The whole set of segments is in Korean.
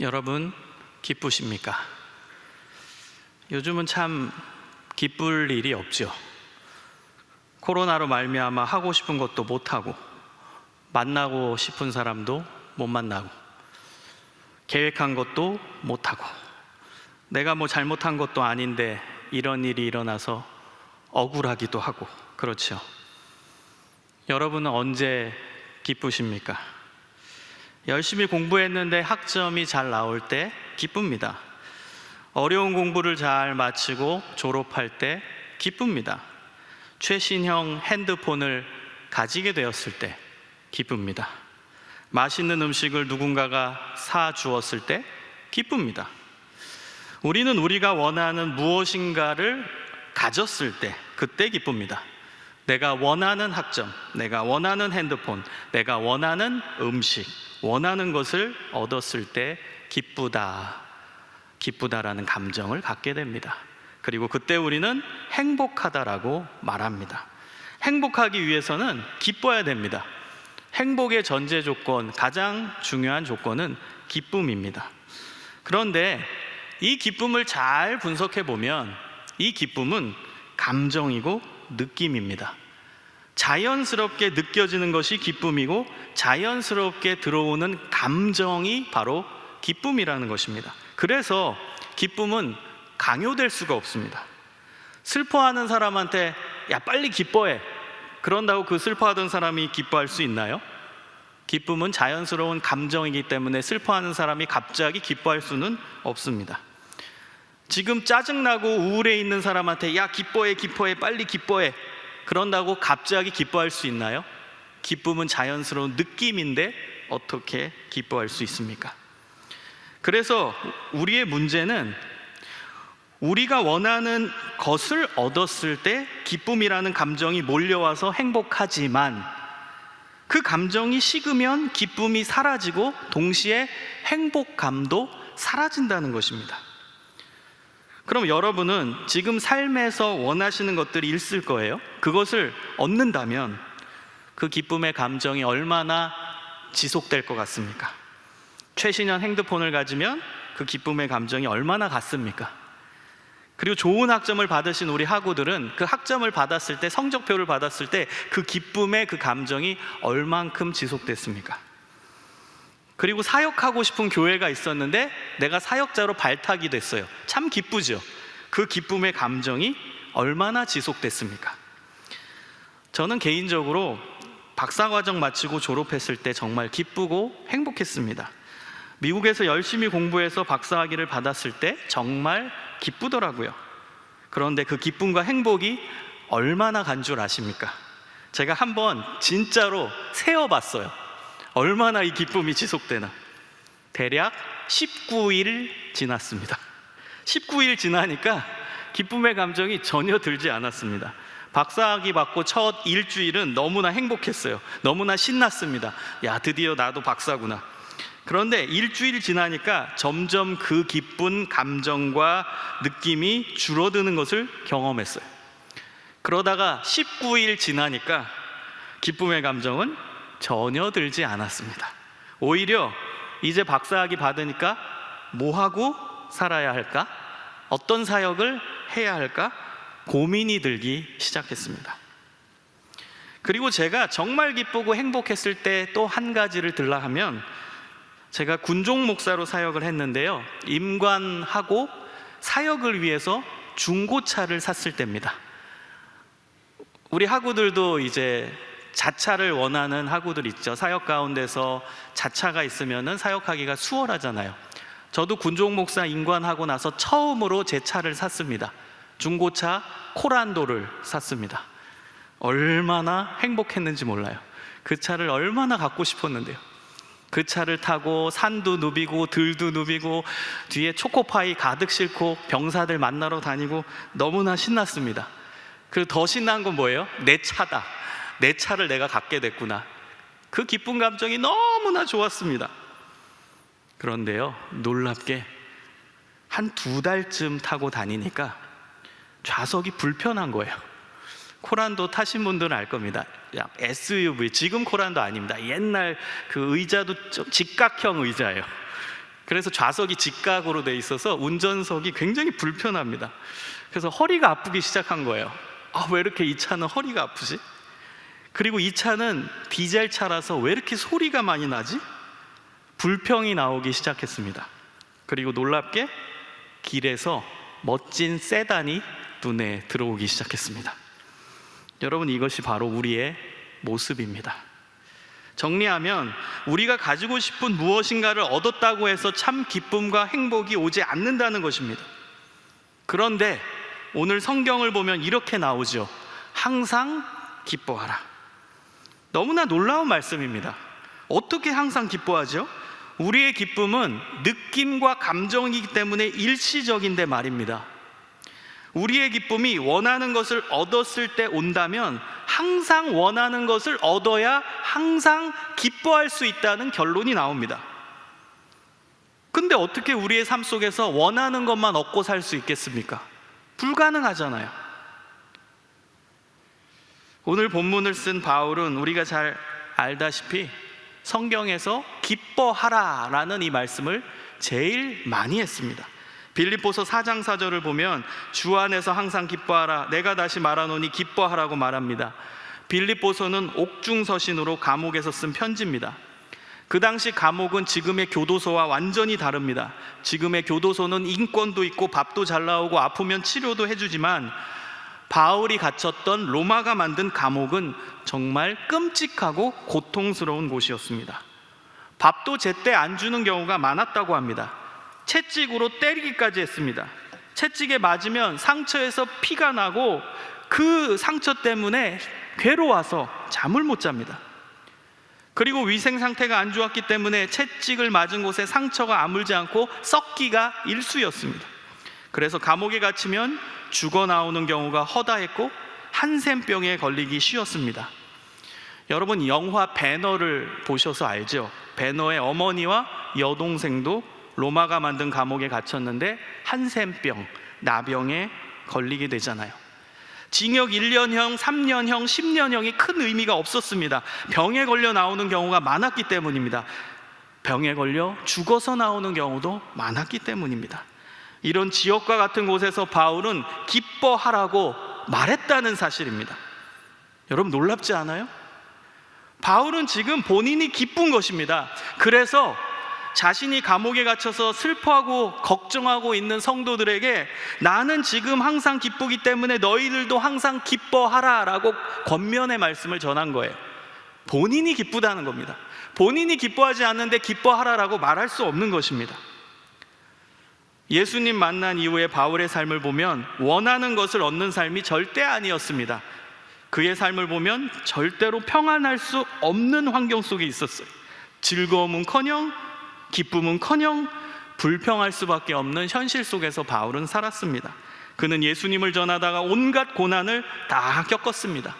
여러분 기쁘십니까? 요즘은 참 기쁠 일이 없죠. 코로나로 말미암아 하고 싶은 것도 못하고, 만나고 싶은 사람도 못 만나고, 계획한 것도 못하고, 내가 뭐 잘못한 것도 아닌데 이런 일이 일어나서 억울하기도 하고, 그렇죠. 여러분은 언제 기쁘십니까? 열심히 공부했는데 학점이 잘 나올 때 기쁩니다. 어려운 공부를 잘 마치고 졸업할 때 기쁩니다. 최신형 핸드폰을 가지게 되었을 때 기쁩니다. 맛있는 음식을 누군가가 사주었을 때 기쁩니다. 우리는 우리가 원하는 무엇인가를 가졌을 때 그때 기쁩니다. 내가 원하는 학점, 내가 원하는 핸드폰, 내가 원하는 음식, 원하는 것을 얻었을 때 기쁘다라는 감정을 갖게 됩니다. 그리고 그때 우리는 행복하다라고 말합니다. 행복하기 위해서는 기뻐야 됩니다. 행복의 전제 조건, 가장 중요한 조건은 기쁨입니다. 그런데 이 기쁨을 잘 분석해 보면 이 기쁨은 감정이고 느낌입니다. 자연스럽게 느껴지는 것이 기쁨이고 자연스럽게 들어오는 감정이 바로 기쁨이라는 것입니다. 그래서 기쁨은 강요될 수가 없습니다. 슬퍼하는 사람한테 야 빨리 기뻐해, 그런다고 그 슬퍼하던 사람이 기뻐할 수 있나요? 기쁨은 자연스러운 감정이기 때문에 슬퍼하는 사람이 갑자기 기뻐할 수는 없습니다. 지금 짜증나고 우울해 있는 사람한테 야 기뻐해 빨리 기뻐해, 그런다고 갑자기 기뻐할 수 있나요? 기쁨은 자연스러운 느낌인데 어떻게 기뻐할 수 있습니까? 그래서 우리의 문제는 우리가 원하는 것을 얻었을 때 기쁨이라는 감정이 몰려와서 행복하지만 그 감정이 식으면 기쁨이 사라지고 동시에 행복감도 사라진다는 것입니다. 그럼 여러분은 지금 삶에서 원하시는 것들이 있을 거예요. 그것을 얻는다면 그 기쁨의 감정이 얼마나 지속될 것 같습니까? 최신형 핸드폰을 가지면 그 기쁨의 감정이 얼마나 같습니까? 그리고 좋은 학점을 받으신 우리 학우들은 그 학점을 받았을 때, 성적표를 받았을 때 그 기쁨의 그 감정이 얼만큼 지속됐습니까? 그리고 사역하고 싶은 교회가 있었는데 내가 사역자로 발탁이 됐어요. 참 기쁘죠? 그 기쁨의 감정이 얼마나 지속됐습니까? 저는 개인적으로 박사과정 마치고 졸업했을 때 정말 기쁘고 행복했습니다. 미국에서 열심히 공부해서 박사학위를 받았을 때 정말 기쁘더라고요. 그런데 그 기쁨과 행복이 얼마나 간 줄 아십니까? 제가 한번 진짜로 세어봤어요. 얼마나 이 기쁨이 지속되나. 대략 19일 지났습니다. 19일 지나니까 기쁨의 감정이 전혀 들지 않았습니다. 박사학위 받고 첫 일주일은 너무나 행복했어요. 너무나 신났습니다. 야, 드디어 나도 박사구나. 그런데 일주일 지나니까 점점 그 기쁜 감정과 느낌이 줄어드는 것을 경험했어요. 그러다가 19일 지나니까 기쁨의 감정은 전혀 들지 않았습니다. 오히려 이제 박사학위 받으니까 뭐하고 살아야 할까? 어떤 사역을 해야 할까? 고민이 들기 시작했습니다. 그리고 제가 정말 기쁘고 행복했을 때 또 한 가지를 들라 하면, 제가 군종 목사로 사역을 했는데요, 임관하고 사역을 위해서 중고차를 샀을 때입니다. 우리 학우들도 이제 자차를 원하는 학우들 있죠. 사역 가운데서 자차가 있으면 사역하기가 수월하잖아요. 저도 군종 목사 임관하고 나서 처음으로 제 차를 샀습니다. 중고차 코란도를 샀습니다. 얼마나 행복했는지 몰라요. 그 차를 얼마나 갖고 싶었는데요. 그 차를 타고 산도 누비고 들도 누비고 뒤에 초코파이 가득 싣고 병사들 만나러 다니고 너무나 신났습니다. 그리고 더 신난 건 뭐예요? 내 차다. 내 차를 내가 갖게 됐구나. 그 기쁜 감정이 너무나 좋았습니다. 그런데요, 놀랍게 한 2달쯤 타고 다니니까 좌석이 불편한 거예요. 코란도 타신 분들은 알 겁니다. SUV, 지금 코란도 아닙니다. 옛날 그 의자도 좀 직각형 의자예요. 그래서 좌석이 직각으로 돼 있어서 운전석이 굉장히 불편합니다. 그래서 허리가 아프기 시작한 거예요. 왜 이렇게 이 차는 허리가 아프지? 그리고 이 차는 디젤 차라서 왜 이렇게 소리가 많이 나지? 불평이 나오기 시작했습니다. 그리고 놀랍게 길에서 멋진 세단이 눈에 들어오기 시작했습니다. 여러분, 이것이 바로 우리의 모습입니다. 정리하면 우리가 가지고 싶은 무엇인가를 얻었다고 해서 참 기쁨과 행복이 오지 않는다는 것입니다. 그런데 오늘 성경을 보면 이렇게 나오죠. 항상 기뻐하라. 너무나 놀라운 말씀입니다. 어떻게 항상 기뻐하죠? 우리의 기쁨은 느낌과 감정이기 때문에 일시적인데 말입니다. 우리의 기쁨이 원하는 것을 얻었을 때 온다면 항상 원하는 것을 얻어야 항상 기뻐할 수 있다는 결론이 나옵니다. 근데 어떻게 우리의 삶 속에서 원하는 것만 얻고 살 수 있겠습니까? 불가능하잖아요. 오늘 본문을 쓴 바울은 우리가 잘 알다시피 성경에서 기뻐하라라는 이 말씀을 제일 많이 했습니다. 빌립보서 4장 4절을 보면 주 안에서 항상 기뻐하라, 내가 다시 말하노니 기뻐하라고 말합니다. 빌립보서는 옥중서신으로 감옥에서 쓴 편지입니다. 그 당시 감옥은 지금의 교도소와 완전히 다릅니다. 지금의 교도소는 인권도 있고 밥도 잘 나오고 아프면 치료도 해주지만 바울이 갇혔던 로마가 만든 감옥은 정말 끔찍하고 고통스러운 곳이었습니다. 밥도 제때 안 주는 경우가 많았다고 합니다. 채찍으로 때리기까지 했습니다. 채찍에 맞으면 상처에서 피가 나고 그 상처 때문에 괴로워서 잠을 못 잡니다. 그리고 위생 상태가 안 좋았기 때문에 채찍을 맞은 곳에 상처가 아물지 않고 썩기가 일쑤였습니다. 그래서 감옥에 갇히면 죽어 나오는 경우가 허다했고 한센병에 걸리기 쉬웠습니다. 여러분, 영화 배너를 보셔서 알죠? 배너의 어머니와 여동생도 로마가 만든 감옥에 갇혔는데 한센병, 나병에 걸리게 되잖아요. 징역 1년형, 3년형, 10년형이 큰 의미가 없었습니다. 병에 걸려 나오는 경우가 많았기 때문입니다. 병에 걸려 죽어서 나오는 경우도 많았기 때문입니다. 이런 지옥과 같은 곳에서 바울은 기뻐하라고 말했다는 사실입니다. 여러분, 놀랍지 않아요? 바울은 지금 본인이 기쁜 것입니다. 그래서 자신이 감옥에 갇혀서 슬퍼하고 걱정하고 있는 성도들에게 나는 지금 항상 기쁘기 때문에 너희들도 항상 기뻐하라 라고 권면의 말씀을 전한 거예요. 본인이 기쁘다는 겁니다. 본인이 기뻐하지 않는데 기뻐하라라고 말할 수 없는 것입니다. 예수님 만난 이후에 바울의 삶을 보면 원하는 것을 얻는 삶이 절대 아니었습니다. 그의 삶을 보면 절대로 평안할 수 없는 환경 속에 있었어요. 즐거움은커녕 기쁨은커녕 불평할 수밖에 없는 현실 속에서 바울은 살았습니다. 그는 예수님을 전하다가 온갖 고난을 다 겪었습니다.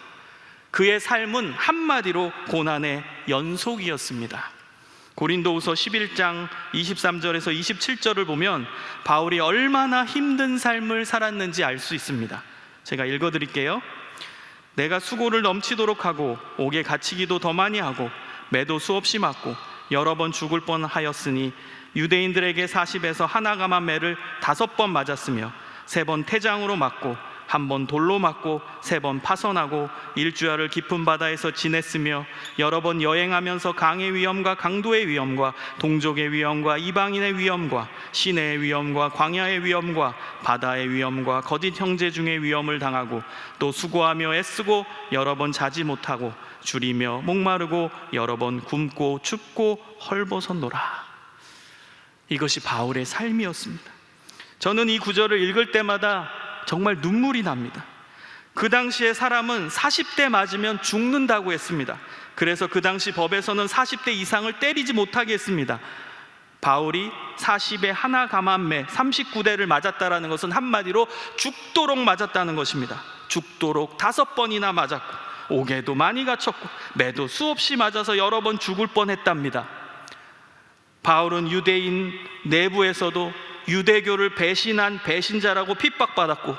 그의 삶은 한마디로 고난의 연속이었습니다. 고린도후서 11장 23절에서 27절을 보면 바울이 얼마나 힘든 삶을 살았는지 알 수 있습니다. 제가 읽어드릴게요. 내가 수고를 넘치도록 하고 옥에 갇히기도 더 많이 하고 매도 수없이 맞고 여러 번 죽을 뻔하였으니 유대인들에게 40에서 하나가만 매를 5번 맞았으며 3번 태장으로 맞고 1번 돌로 맞고 3번 파선하고 일주야를 깊은 바다에서 지냈으며 여러 번 여행하면서 강의 위험과 강도의 위험과 동족의 위험과 이방인의 위험과 시내의 위험과 광야의 위험과 바다의 위험과 거짓 형제 중의 위험을 당하고 또 수고하며 애쓰고 여러 번 자지 못하고 줄이며 목마르고 여러 번 굶고 춥고 헐벗었노라. 이것이 바울의 삶이었습니다. 저는 이 구절을 읽을 때마다 정말 눈물이 납니다. 그 당시에 사람은 40대 맞으면 죽는다고 했습니다. 그래서 그 당시 법에서는 40대 이상을 때리지 못하게 했습니다. 바울이 40에 하나 가만매 39대를 맞았다라는 것은 한마디로 죽도록 맞았다는 것입니다. 죽도록 5번이나 맞았고 옥에도 많이 갇혔고 매도 수없이 맞아서 여러 번 죽을 뻔했답니다. 바울은 유대인 내부에서도 유대교를 배신한 배신자라고 핍박받았고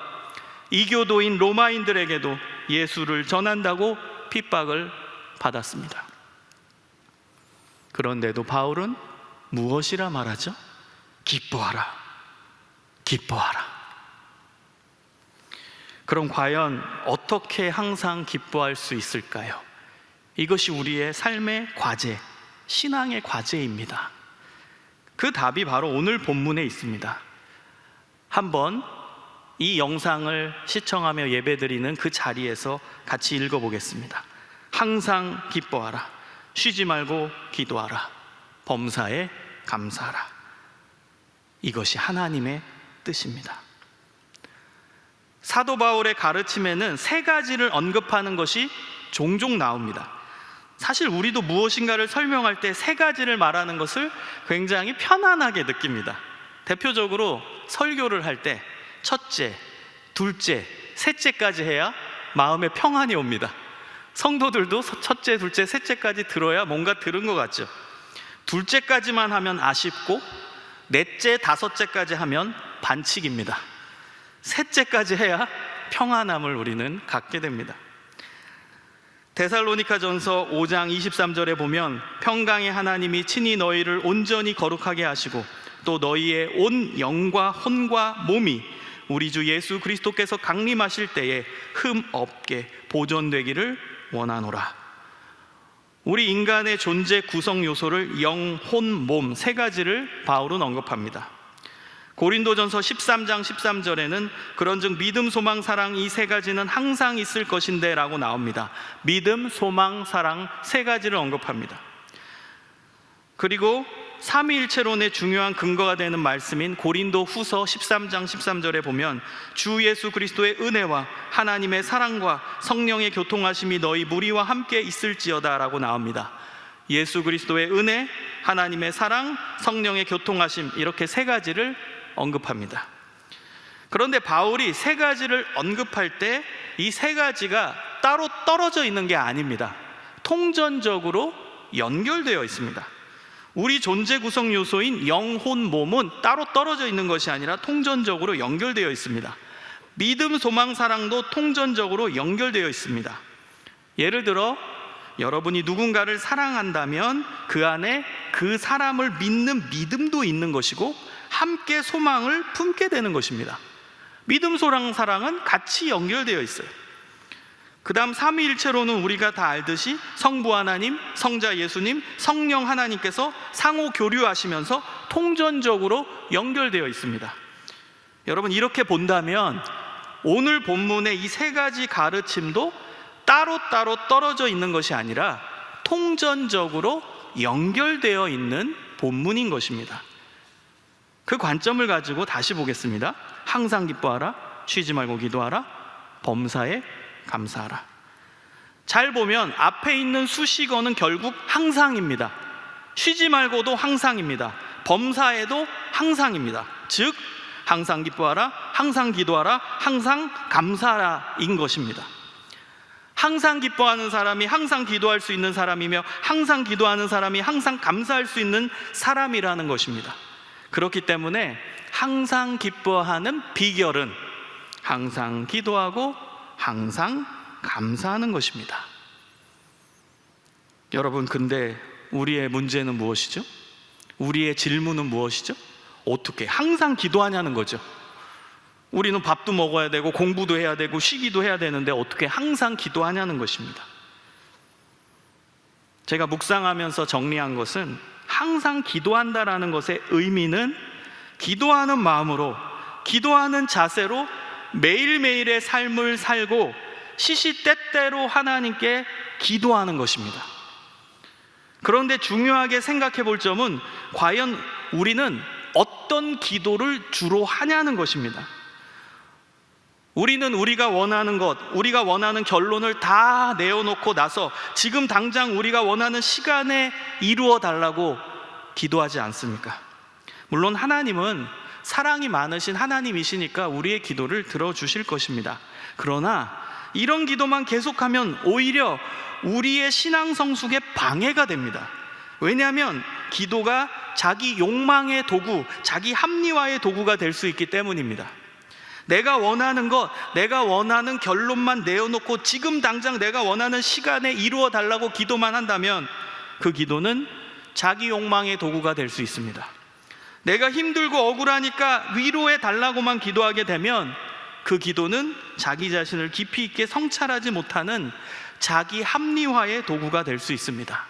이교도인 로마인들에게도 예수를 전한다고 핍박을 받았습니다. 그런데도 바울은 무엇이라 말하죠? 기뻐하라, 기뻐하라. 그럼 과연 어떻게 항상 기뻐할 수 있을까요? 이것이 우리의 삶의 과제, 신앙의 과제입니다. 그 답이 바로 오늘 본문에 있습니다. 한번 이 영상을 시청하며 예배드리는 그 자리에서 같이 읽어보겠습니다. 항상 기뻐하라, 쉬지 말고 기도하라, 범사에 감사하라. 이것이 하나님의 뜻입니다. 사도 바울의 가르침에는 세 가지를 언급하는 것이 종종 나옵니다. 사실 우리도 무엇인가를 설명할 때 세 가지를 말하는 것을 굉장히 편안하게 느낍니다. 대표적으로 설교를 할 때 첫째, 둘째, 셋째까지 해야 마음에 평안이 옵니다. 성도들도 첫째, 둘째, 셋째까지 들어야 뭔가 들은 것 같죠. 둘째까지만 하면 아쉽고 넷째, 다섯째까지 하면 반칙입니다. 셋째까지 해야 평안함을 우리는 갖게 됩니다. 데살로니가전서 5장 23절에 보면 평강의 하나님이 친히 너희를 온전히 거룩하게 하시고 또 너희의 온 영과 혼과 몸이 우리 주 예수 그리스도께서 강림하실 때에 흠 없게 보존되기를 원하노라. 우리 인간의 존재 구성 요소를 영, 혼, 몸 세 가지를 바울은 언급합니다. 고린도전서 13장 13절에는 그런즉 믿음, 소망, 사랑 이 세 가지는 항상 있을 것인데 라고 나옵니다. 믿음, 소망, 사랑 세 가지를 언급합니다. 그리고 삼위일체론의 중요한 근거가 되는 말씀인 고린도 후서 13장 13절에 보면 주 예수 그리스도의 은혜와 하나님의 사랑과 성령의 교통하심이 너희 무리와 함께 있을지어다 라고 나옵니다. 예수 그리스도의 은혜, 하나님의 사랑, 성령의 교통하심, 이렇게 세 가지를 언급합니다. 그런데 바울이 세 가지를 언급할 때 이 세 가지가 따로 떨어져 있는 게 아닙니다. 통전적으로 연결되어 있습니다. 우리 존재 구성 요소인 영, 혼, 몸은 따로 떨어져 있는 것이 아니라 통전적으로 연결되어 있습니다. 믿음, 소망, 사랑도 통전적으로 연결되어 있습니다. 예를 들어 여러분이 누군가를 사랑한다면 그 안에 그 사람을 믿는 믿음도 있는 것이고 함께 소망을 품게 되는 것입니다. 믿음, 소망, 사랑은 같이 연결되어 있어요. 그 다음 삼위일체로는 우리가 다 알듯이 성부 하나님, 성자 예수님, 성령 하나님께서 상호 교류하시면서 통전적으로 연결되어 있습니다. 여러분, 이렇게 본다면 오늘 본문의 이 세 가지 가르침도 따로따로 떨어져 있는 것이 아니라 통전적으로 연결되어 있는 본문인 것입니다. 그 관점을 가지고 다시 보겠습니다. 항상 기뻐하라, 쉬지 말고 기도하라, 범사에 감사하라. 잘 보면 앞에 있는 수식어는 결국 항상입니다. 쉬지 말고도 항상입니다. 범사에도 항상입니다. 즉 항상 기뻐하라, 항상 기도하라, 항상 감사하라인 것입니다. 항상 기뻐하는 사람이 항상 기도할 수 있는 사람이며 항상 기도하는 사람이 항상 감사할 수 있는 사람이라는 것입니다. 그렇기 때문에 항상 기뻐하는 비결은 항상 기도하고 항상 감사하는 것입니다. 여러분, 근데 우리의 문제는 무엇이죠? 우리의 질문은 무엇이죠? 어떻게 항상 기도하냐는 거죠. 우리는 밥도 먹어야 되고 공부도 해야 되고 쉬기도 해야 되는데 어떻게 항상 기도하냐는 것입니다. 제가 묵상하면서 정리한 것은 항상 기도한다라는 것의 의미는 기도하는 마음으로, 기도하는 자세로 매일매일의 삶을 살고 시시때때로 하나님께 기도하는 것입니다. 그런데 중요하게 생각해 볼 점은 과연 우리는 어떤 기도를 주로 하냐는 것입니다. 우리는 우리가 원하는 것, 우리가 원하는 결론을 다 내어놓고 나서 지금 당장 우리가 원하는 시간에 이루어 달라고 기도하지 않습니까? 물론 하나님은 사랑이 많으신 하나님이시니까 우리의 기도를 들어주실 것입니다. 그러나 이런 기도만 계속하면 오히려 우리의 신앙 성숙에 방해가 됩니다. 왜냐하면 기도가 자기 욕망의 도구, 자기 합리화의 도구가 될 수 있기 때문입니다. 내가 원하는 것, 내가 원하는 결론만 내어놓고 지금 당장 내가 원하는 시간에 이루어 달라고 기도만 한다면 그 기도는 자기 욕망의 도구가 될 수 있습니다. 내가 힘들고 억울하니까 위로해 달라고만 기도하게 되면 그 기도는 자기 자신을 깊이 있게 성찰하지 못하는 자기 합리화의 도구가 될 수 있습니다.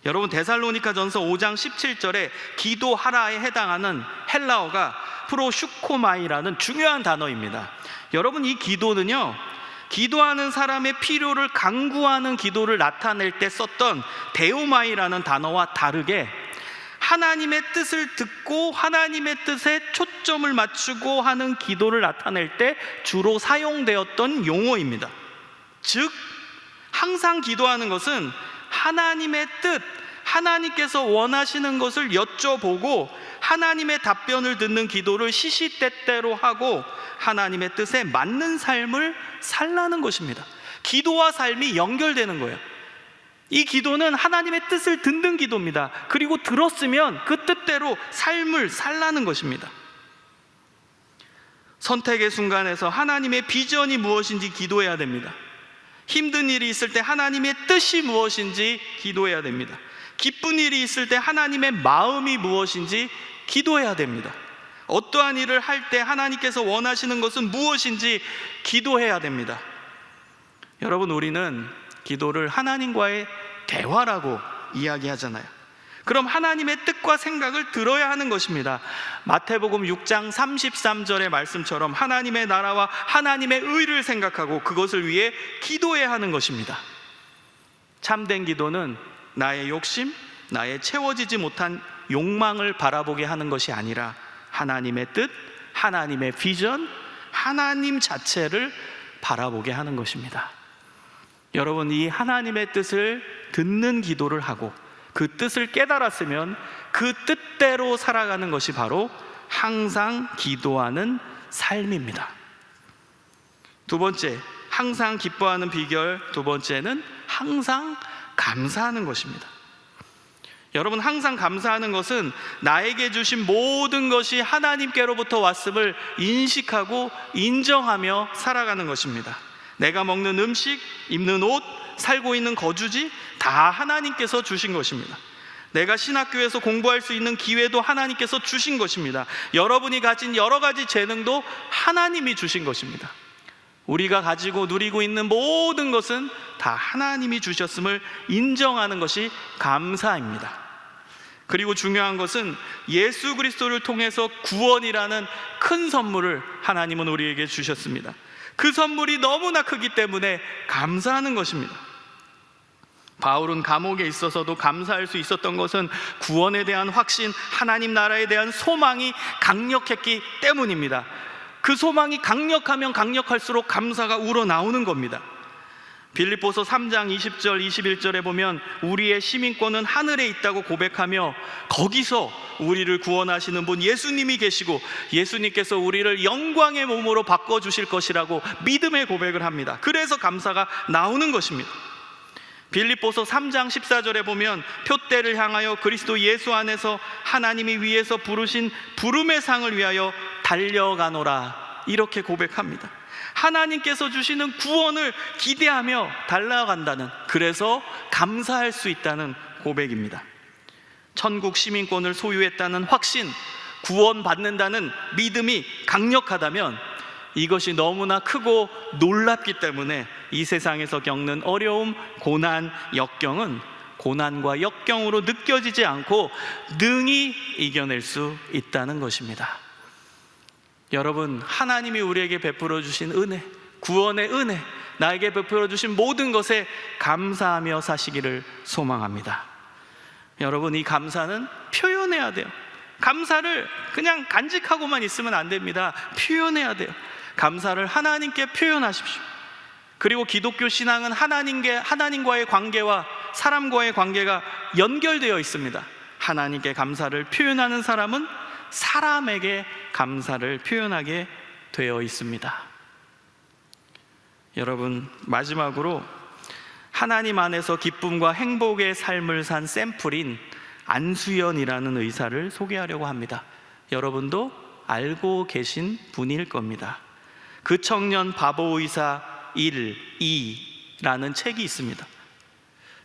여러분, 데살로니가전서 5장 17절에 기도하라에 해당하는 헬라어가 프로슈코마이라는 중요한 단어입니다. 여러분, 이 기도는요, 기도하는 사람의 필요를 간구하는 기도를 나타낼 때 썼던 데오마이라는 단어와 다르게 하나님의 뜻을 듣고 하나님의 뜻에 초점을 맞추고 하는 기도를 나타낼 때 주로 사용되었던 용어입니다. 즉, 항상 기도하는 것은 하나님의 뜻, 하나님께서 원하시는 것을 여쭤보고 하나님의 답변을 듣는 기도를 시시때때로 하고 하나님의 뜻에 맞는 삶을 살라는 것입니다. 기도와 삶이 연결되는 거예요. 이 기도는 하나님의 뜻을 듣는 기도입니다. 그리고 들었으면 그 뜻대로 삶을 살라는 것입니다. 선택의 순간에서 하나님의 비전이 무엇인지 기도해야 됩니다. 힘든 일이 있을 때 하나님의 뜻이 무엇인지 기도해야 됩니다. 기쁜 일이 있을 때 하나님의 마음이 무엇인지 기도해야 됩니다. 어떠한 일을 할 때 하나님께서 원하시는 것은 무엇인지 기도해야 됩니다. 여러분, 우리는 기도를 하나님과의 대화라고 이야기하잖아요. 그럼 하나님의 뜻과 생각을 들어야 하는 것입니다. 마태복음 6장 33절의 말씀처럼 하나님의 나라와 하나님의 의를 생각하고 그것을 위해 기도해야 하는 것입니다. 참된 기도는 나의 욕심, 나의 채워지지 못한 욕망을 바라보게 하는 것이 아니라 하나님의 뜻, 하나님의 비전, 하나님 자체를 바라보게 하는 것입니다. 여러분, 이 하나님의 뜻을 듣는 기도를 하고 그 뜻을 깨달았으면 그 뜻대로 살아가는 것이 바로 항상 기도하는 삶입니다. 두 번째, 항상 기뻐하는 비결 두 번째는 항상 감사하는 것입니다. 여러분, 항상 감사하는 것은 나에게 주신 모든 것이 하나님께로부터 왔음을 인식하고 인정하며 살아가는 것입니다. 내가 먹는 음식, 입는 옷, 살고 있는 거주지 다 하나님께서 주신 것입니다. 내가 신학교에서 공부할 수 있는 기회도 하나님께서 주신 것입니다. 여러분이 가진 여러 가지 재능도 하나님이 주신 것입니다. 우리가 가지고 누리고 있는 모든 것은 다 하나님이 주셨음을 인정하는 것이 감사입니다. 그리고 중요한 것은 예수 그리스도를 통해서 구원이라는 큰 선물을 하나님은 우리에게 주셨습니다. 그 선물이 너무나 크기 때문에 감사하는 것입니다. 바울은 감옥에 있어서도 감사할 수 있었던 것은 구원에 대한 확신, 하나님 나라에 대한 소망이 강력했기 때문입니다. 그 소망이 강력하면 강력할수록 감사가 우러나오는 겁니다. 빌립보서 3장 20절 21절에 보면 우리의 시민권은 하늘에 있다고 고백하며 거기서 우리를 구원하시는 분 예수님이 계시고 예수님께서 우리를 영광의 몸으로 바꿔주실 것이라고 믿음의 고백을 합니다. 그래서 감사가 나오는 것입니다. 빌립보서 3장 14절에 보면 표대를 향하여 그리스도 예수 안에서 하나님이 위에서 부르신 부름의 상을 위하여 달려가노라, 이렇게 고백합니다. 하나님께서 주시는 구원을 기대하며 달려간다는, 그래서 감사할 수 있다는 고백입니다. 천국 시민권을 소유했다는 확신, 구원받는다는 믿음이 강력하다면 이것이 너무나 크고 놀랍기 때문에 이 세상에서 겪는 어려움, 고난, 역경은 고난과 역경으로 느껴지지 않고 능히 이겨낼 수 있다는 것입니다. 여러분, 하나님이 우리에게 베풀어 주신 은혜, 구원의 은혜, 나에게 베풀어 주신 모든 것에 감사하며 사시기를 소망합니다. 여러분, 이 감사는 표현해야 돼요. 감사를 그냥 간직하고만 있으면 안 됩니다. 표현해야 돼요. 감사를 하나님께 표현하십시오. 그리고 기독교 신앙은 하나님과의 관계와 사람과의 관계가 연결되어 있습니다. 하나님께 감사를 표현하는 사람은 사람에게 감사를 표현하게 되어 있습니다. 여러분, 마지막으로 하나님 안에서 기쁨과 행복의 삶을 산 샘플인 안수연이라는 의사를 소개하려고 합니다. 여러분도 알고 계신 분일 겁니다. 그 청년 바보 의사 1, 2라는 책이 있습니다.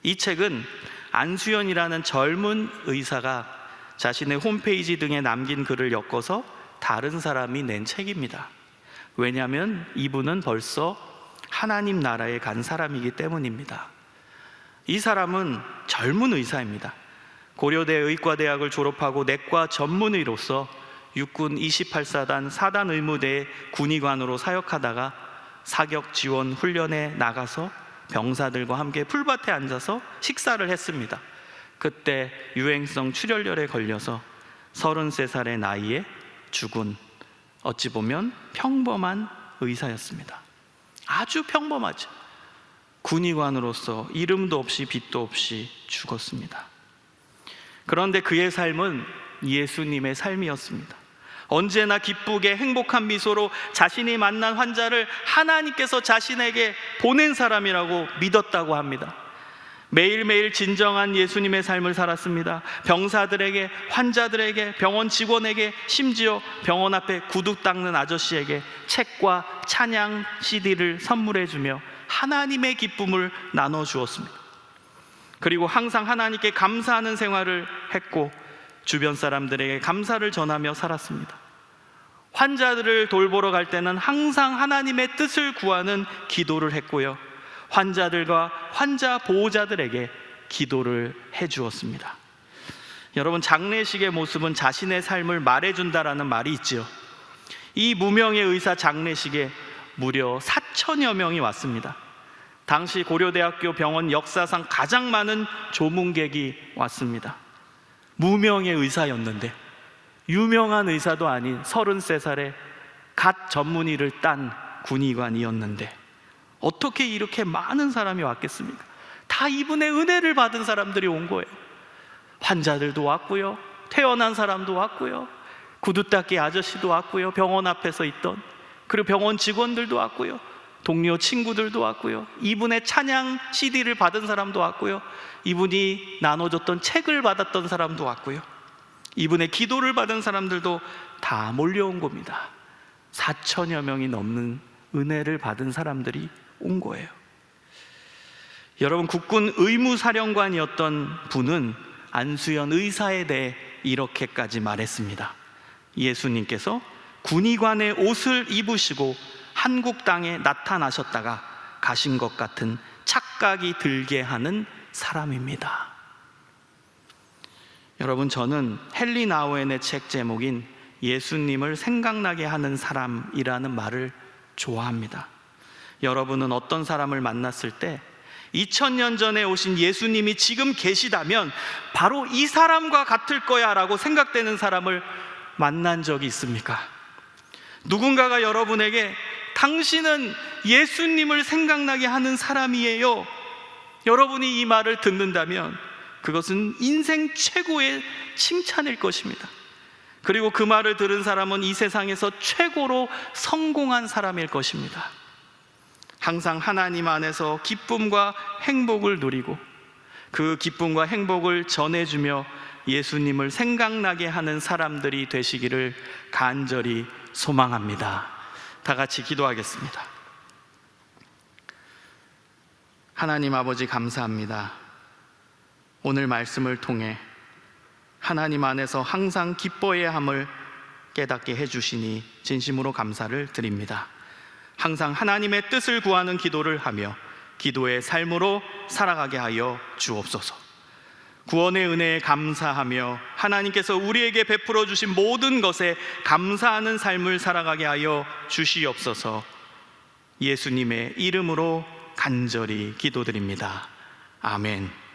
이 책은 안수연이라는 젊은 의사가 자신의 홈페이지 등에 남긴 글을 엮어서 다른 사람이 낸 책입니다. 왜냐하면 이분은 벌써 하나님 나라에 간 사람이기 때문입니다. 이 사람은 젊은 의사입니다. 고려대 의과대학을 졸업하고 내과 전문의로서 육군 28사단 4단 의무대의 군의관으로 사역하다가 사격 지원 훈련에 나가서 병사들과 함께 풀밭에 앉아서 식사를 했습니다. 그때 유행성 출혈열에 걸려서 33살의 나이에 죽은, 어찌 보면 평범한 의사였습니다. 아주 평범하죠. 군의관으로서 이름도 없이 빚도 없이 죽었습니다. 그런데 그의 삶은 예수님의 삶이었습니다. 언제나 기쁘게 행복한 미소로 자신이 만난 환자를 하나님께서 자신에게 보낸 사람이라고 믿었다고 합니다. 매일매일 진정한 예수님의 삶을 살았습니다. 병사들에게, 환자들에게, 병원 직원에게, 심지어 병원 앞에 구두 닦는 아저씨에게 책과 찬양 CD를 선물해주며 하나님의 기쁨을 나눠주었습니다. 그리고 항상 하나님께 감사하는 생활을 했고 주변 사람들에게 감사를 전하며 살았습니다. 환자들을 돌보러 갈 때는 항상 하나님의 뜻을 구하는 기도를 했고요, 환자들과 환자 보호자들에게 기도를 해주었습니다. 여러분, 장례식의 모습은 자신의 삶을 말해준다라는 말이 있죠. 이 무명의 의사 장례식에 무려 4천여 명이 왔습니다. 당시 고려대학교 병원 역사상 가장 많은 조문객이 왔습니다. 무명의 의사였는데, 유명한 의사도 아닌 33살에 갓 전문의를 딴 군의관이었는데 어떻게 이렇게 많은 사람이 왔겠습니까? 다 이분의 은혜를 받은 사람들이 온 거예요. 환자들도 왔고요, 퇴원한 사람도 왔고요, 구두 닦기 아저씨도 왔고요, 병원 앞에서 있던, 그리고 병원 직원들도 왔고요, 동료 친구들도 왔고요, 이분의 찬양 CD를 받은 사람도 왔고요, 이분이 나눠줬던 책을 받았던 사람도 왔고요, 이분의 기도를 받은 사람들도 다 몰려온 겁니다. 4천여 명이 넘는 은혜를 받은 사람들이 온 거예요. 여러분, 국군 의무사령관이었던 분은 안수연 의사에 대해 이렇게까지 말했습니다. 예수님께서 군의관의 옷을 입으시고 한국 땅에 나타나셨다가 가신 것 같은 착각이 들게 하는 사람입니다. 여러분, 저는 헨리 나우엔의 책 제목인 예수님을 생각나게 하는 사람이라는 말을 좋아합니다. 여러분은 어떤 사람을 만났을 때 2000년 전에 오신 예수님이 지금 계시다면 바로 이 사람과 같을 거야 라고 생각되는 사람을 만난 적이 있습니까? 누군가가 여러분에게 당신은 예수님을 생각나게 하는 사람이에요, 여러분이 이 말을 듣는다면 그것은 인생 최고의 칭찬일 것입니다. 그리고 그 말을 들은 사람은 이 세상에서 최고로 성공한 사람일 것입니다. 항상 하나님 안에서 기쁨과 행복을 누리고 그 기쁨과 행복을 전해주며 예수님을 생각나게 하는 사람들이 되시기를 간절히 소망합니다. 다 같이 기도하겠습니다. 하나님 아버지, 감사합니다. 오늘 말씀을 통해 하나님 안에서 항상 기뻐해야 함을 깨닫게 해주시니 진심으로 감사를 드립니다. 항상 하나님의 뜻을 구하는 기도를 하며 기도의 삶으로 살아가게 하여 주옵소서. 구원의 은혜에 감사하며 하나님께서 우리에게 베풀어 주신 모든 것에 감사하는 삶을 살아가게 하여 주시옵소서. 예수님의 이름으로 간절히 기도드립니다. 아멘.